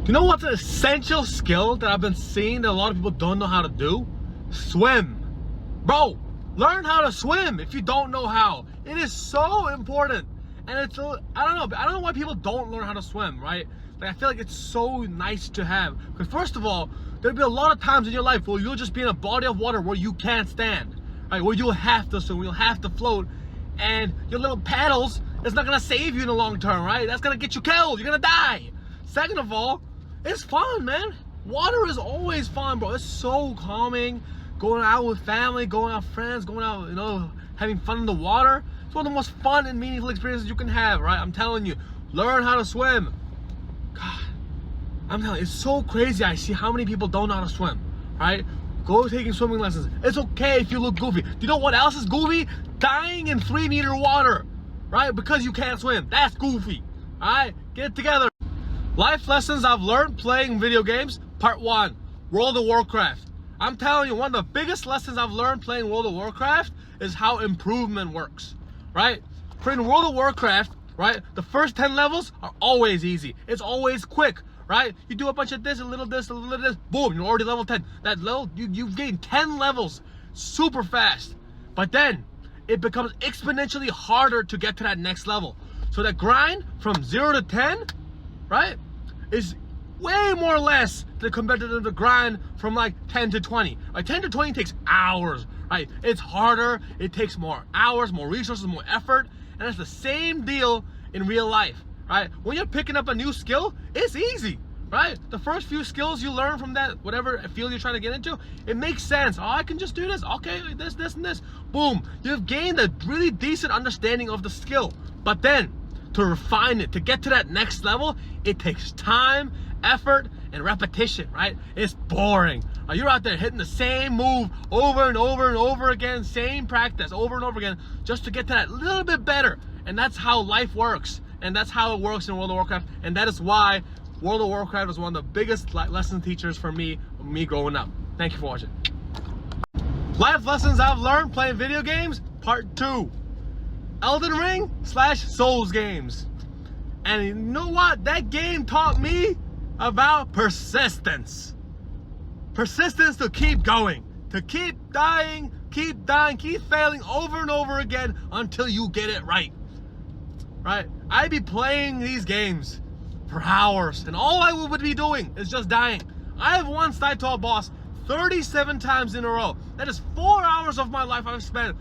Do you know what's an essential skill that I've been seeing that a lot of people don't know how to do? Swim. Bro, learn how to swim if you don't know how. It is so important. And it's, I don't know why people don't learn how to swim, right? Like, I feel like it's so nice to have. Because first of all, there'll be a lot of times in your life where you'll just be in a body of water where you can't stand, right? Where you'll have to swim, you'll have to float, and your little paddles is not gonna save you in the long term, right? That's gonna get you killed, you're gonna die. Second of all, it's fun, man. Water is always fun, bro. It's so calming. Going out with family, going out with friends, going out, you know, having fun in the water. It's one of the most fun and meaningful experiences you can have, right? I'm telling you, learn how to swim. God, I'm telling you, it's so crazy. I see how many people don't know how to swim, right? Go taking swimming lessons. It's okay if you look goofy. Do you know what else is goofy? Dying in 3-meter water, right? Because you can't swim. That's goofy, all right? Get it together. Life lessons I've learned playing video games, part 1, World of Warcraft. I'm telling you, one of the biggest lessons I've learned playing World of Warcraft is how improvement works, right? For in World of Warcraft, right, the first 10 levels are always easy. It's always quick, right? You do a bunch of this, a little this, boom, you're already level 10. That level, you've gained 10 levels super fast. But then, it becomes exponentially harder to get to that next level. So that grind from 0 to 10, right, is way more or less compared to the grind from like 10 to 20. Like 10 to 20 takes hours, right? It's harder, it takes more hours, more resources, more effort, and it's the same deal in real life, right? When you're picking up a new skill, it's easy, right? The first few skills you learn from that, whatever field you're trying to get into, it makes sense. Oh, I can just do this, okay, this, and this. Boom, you've gained a really decent understanding of the skill. But then, to refine it, to get to that next level, it takes time, effort, and repetition, right? It's boring. You're out there hitting the same move over and over and over again, same practice over and over again, just to get to that little bit better. And that's how life works. And that's how it works in World of Warcraft. And that is why World of Warcraft was one of the biggest lesson teachers for me growing up. Thank you for watching. Life lessons I've learned playing video games, part 2. Elden Ring / Souls games. And you know what? That game taught me about persistence. Persistence to keep going, to keep dying, keep failing over and over again until you get it right. Right? I'd be playing these games for hours, and all I would be doing is just dying. I have once died to a boss 37 times in a row. That is 4 hours of my life I've spent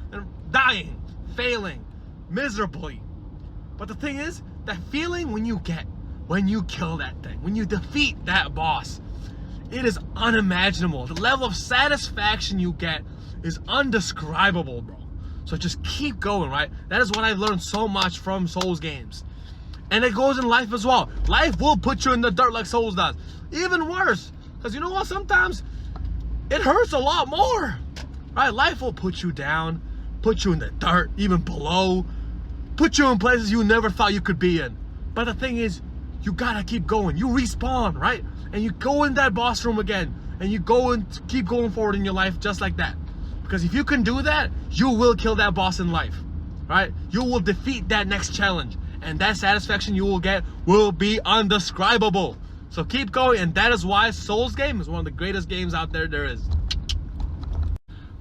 dying, failing, miserably. But the thing is, that feeling when you kill that thing, when you defeat that boss, it is unimaginable. The level of satisfaction you get is undescribable, bro. So just keep going, right? That is what I've learned so much from Souls games. And it goes in life as well. Life will put you in the dirt like Souls does. Even worse, because you know what? Sometimes it hurts a lot more, right? Life will put you down, put you in the dirt, even below, put you in places you never thought you could be in. But the thing is, you gotta keep going. You respawn, right? And you go in that boss room again, and you go and keep going forward in your life just like that. Because if you can do that, you will kill that boss in life, right? You will defeat that next challenge, and that satisfaction you will get will be undescribable. So keep going, and that is why Souls game is one of the greatest games out there is.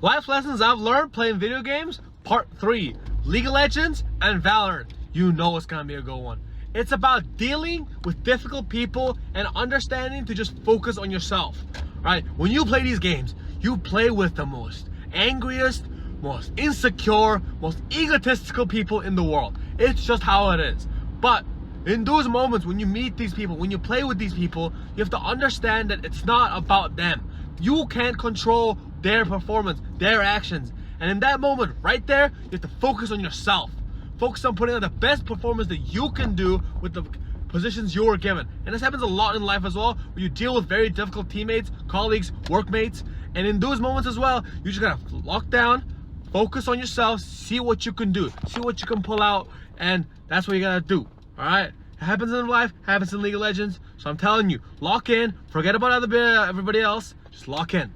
Life lessons I've learned playing video games, part 3, League of Legends and Valorant. You know it's gonna be a good one. It's about dealing with difficult people and understanding to just focus on yourself, right? When you play these games, you play with the most angriest, most insecure, most egotistical people in the world. It's just how it is. But in those moments when you meet these people, when you play with these people, you have to understand that it's not about them. You can't control their performance, their actions. And in that moment, right there, you have to focus on yourself. Focus on putting on the best performance that you can do with the positions you were given. And this happens a lot in life as well, where you deal with very difficult teammates, colleagues, workmates. And in those moments as well, you just gotta lock down, focus on yourself, see what you can do, see what you can pull out, and that's what you gotta do, all right? It happens in life, happens in League of Legends. So I'm telling you, lock in, forget about everybody else, just lock in.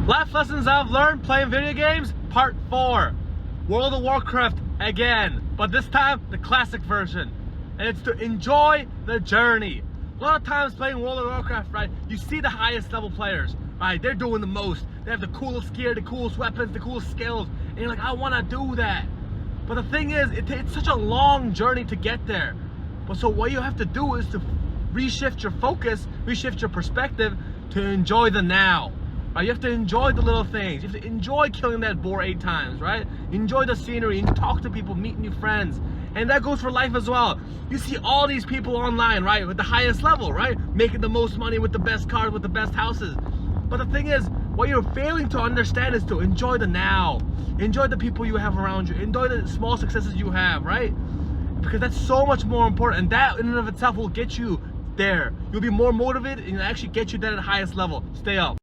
Life lessons I've learned playing video games, part 4. World of Warcraft again, but this time the classic version. And it's to enjoy the journey. A lot of times playing World of Warcraft, right, you see the highest level players, right? They're doing the most. They have the coolest gear, the coolest weapons, the coolest skills. And you're like, I want to do that. But the thing is, it's such a long journey to get there. But so what you have to do is to reshift your focus, reshift your perspective to enjoy the now. Right? You have to enjoy the little things. You have to enjoy killing that boar 8 times, right? Enjoy the scenery and talk to people, meet new friends. And that goes for life as well. You see all these people online, right, with the highest level, right? Making the most money with the best cars, with the best houses. But the thing is, what you're failing to understand is to enjoy the now. Enjoy the people you have around you. Enjoy the small successes you have, right? Because that's so much more important. And that in and of itself will get you there. You'll be more motivated and it'll actually get you there at the highest level. Stay up.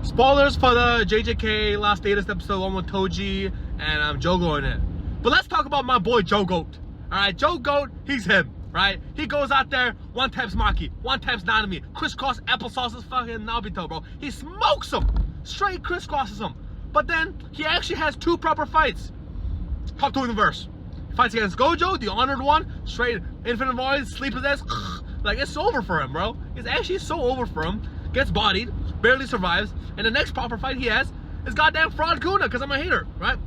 Spoilers for the JJK last latest episode, one with Toji and Jogo in it. But let's talk about my boy Joe Goat. Alright, Joe Goat, he's him, right? He goes out there, one taps Maki, one taps Nanami, crisscross applesauce is fucking Nobito, bro. He smokes him, straight crisscrosses him. But then he actually has 2 proper fights. Top 2 in the verse. He fights against Gojo, the honored one, straight infinite void, sleepless ass. Like, it's over for him, bro. It's actually so over for him. Gets bodied, barely survives, and the next proper fight he has is goddamn Fraud Kuna, because I'm a hater, right?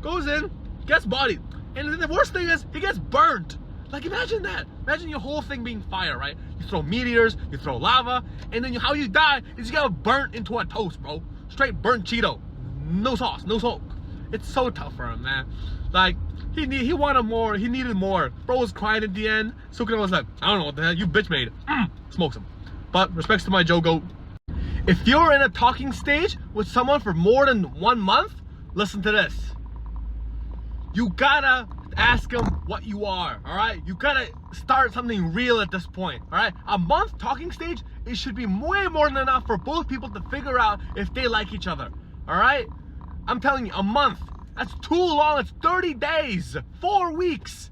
Goes in, gets bodied, and the worst thing is, he gets burnt. Like, imagine that. Imagine your whole thing being fire, right? You throw meteors, you throw lava, and then how you die is you get burnt into a toast, bro. Straight burnt Cheeto. No sauce, no salt. It's so tough for him, man. Like, he wanted more, he needed more. Bro was crying at the end. Sukuna was like, I don't know what the hell you bitch made. Smokes him. But respects to my Joe Goat. If you're in a talking stage with someone for more than 1 month, listen to this. You gotta ask them what you are, all right? You gotta start something real at this point, all right? A month talking stage, it should be way more than enough for both people to figure out if they like each other, all right? I'm telling you, a month, that's too long. It's 30 days, 4 weeks.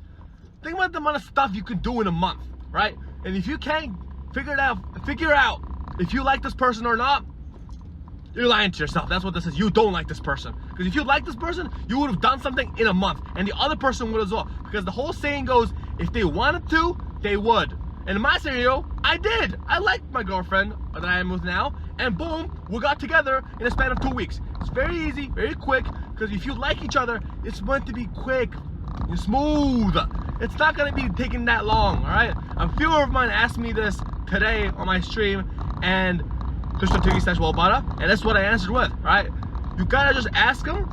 Think about the amount of stuff you can do in a month, right? And if you can't figure out if you like this person or not, you're lying to yourself. That's what this is. You don't like this person. Because if you like this person, you would have done something in a month. And the other person would as well. Because the whole saying goes, if they wanted to, they would. And in my scenario, I did. I liked my girlfriend that I am with now. And boom, we got together in a span of 2 weeks. It's very easy, very quick. Because if you like each other, it's meant to be quick and smooth. It's not going to be taking that long, all right? A viewer of mine asked me this today on my stream. And Twitch.tv/Walbada, and that's what I answered with, right? You gotta just ask them,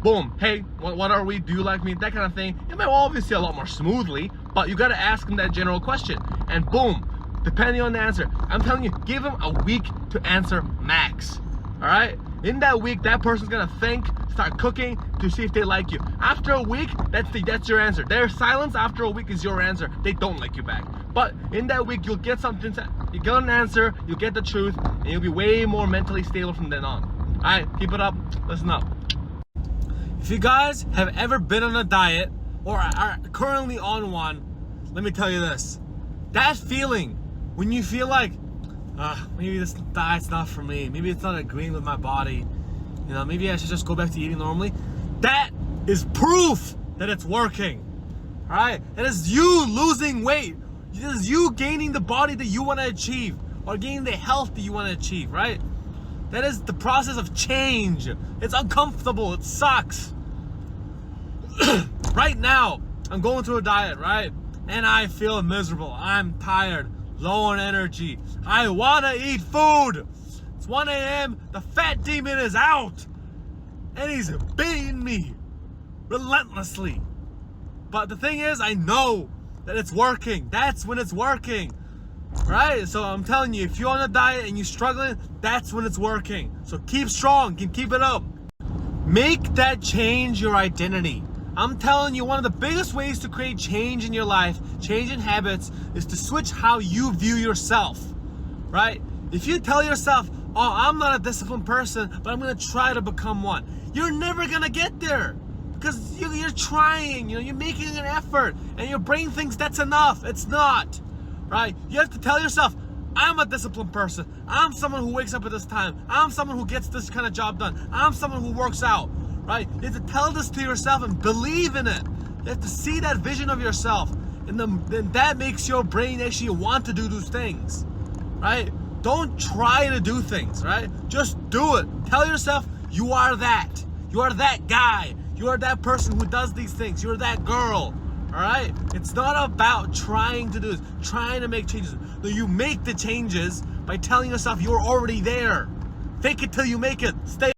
boom, hey, what are we, do you like me, that kind of thing. It may obviously a lot more smoothly, but you gotta ask them that general question, and boom, depending on the answer, I'm telling you, give them a week to answer max, all right? In that week, that person's gonna think, start cooking to see if they like you. After a week, that's your answer. Their silence after a week is your answer. They don't like you back. But in that week, you'll get something, you get an answer, you'll get the truth, and you'll be way more mentally stable from then on. All right, keep it up, listen up. If you guys have ever been on a diet or are currently on one, let me tell you this. That feeling when you feel like, maybe this diet's not for me, maybe it's not agreeing with my body, you know, maybe I should just go back to eating normally. That is proof that it's working, all right? That is you losing weight. It is you gaining the body that you want to achieve or gaining the health that you want to achieve, right? That is the process of change. It's uncomfortable. It sucks. Right now, I'm going through a diet, right? And I feel miserable. I'm tired, low on energy. I want to eat food. It's 1 a.m. The fat demon is out. And he's beating me relentlessly. But the thing is, I know that it's working. That's when it's working, right? So I'm telling you, if you're on a diet and you're struggling, that's when it's working. So keep strong, keep it up. Make that change your identity. I'm telling you, one of the biggest ways to create change in your life, change in habits, is to switch how you view yourself, right? If you tell yourself, oh, I'm not a disciplined person, but I'm gonna try to become one, you're never gonna get there. Because you're trying, you know, you're making an effort, and your brain thinks that's enough. It's not, right? You have to tell yourself, I'm a disciplined person. I'm someone who wakes up at this time. I'm someone who gets this kind of job done. I'm someone who works out, right? You have to tell this to yourself and believe in it. You have to see that vision of yourself. And then that makes your brain actually want to do those things, right? Don't try to do things, right? Just do it. Tell yourself you are that. You are that guy. You are that person who does these things. You're that girl, all right? It's not about trying to do this, trying to make changes. No, you make the changes by telling yourself you're already there. Fake it till you make it. Stay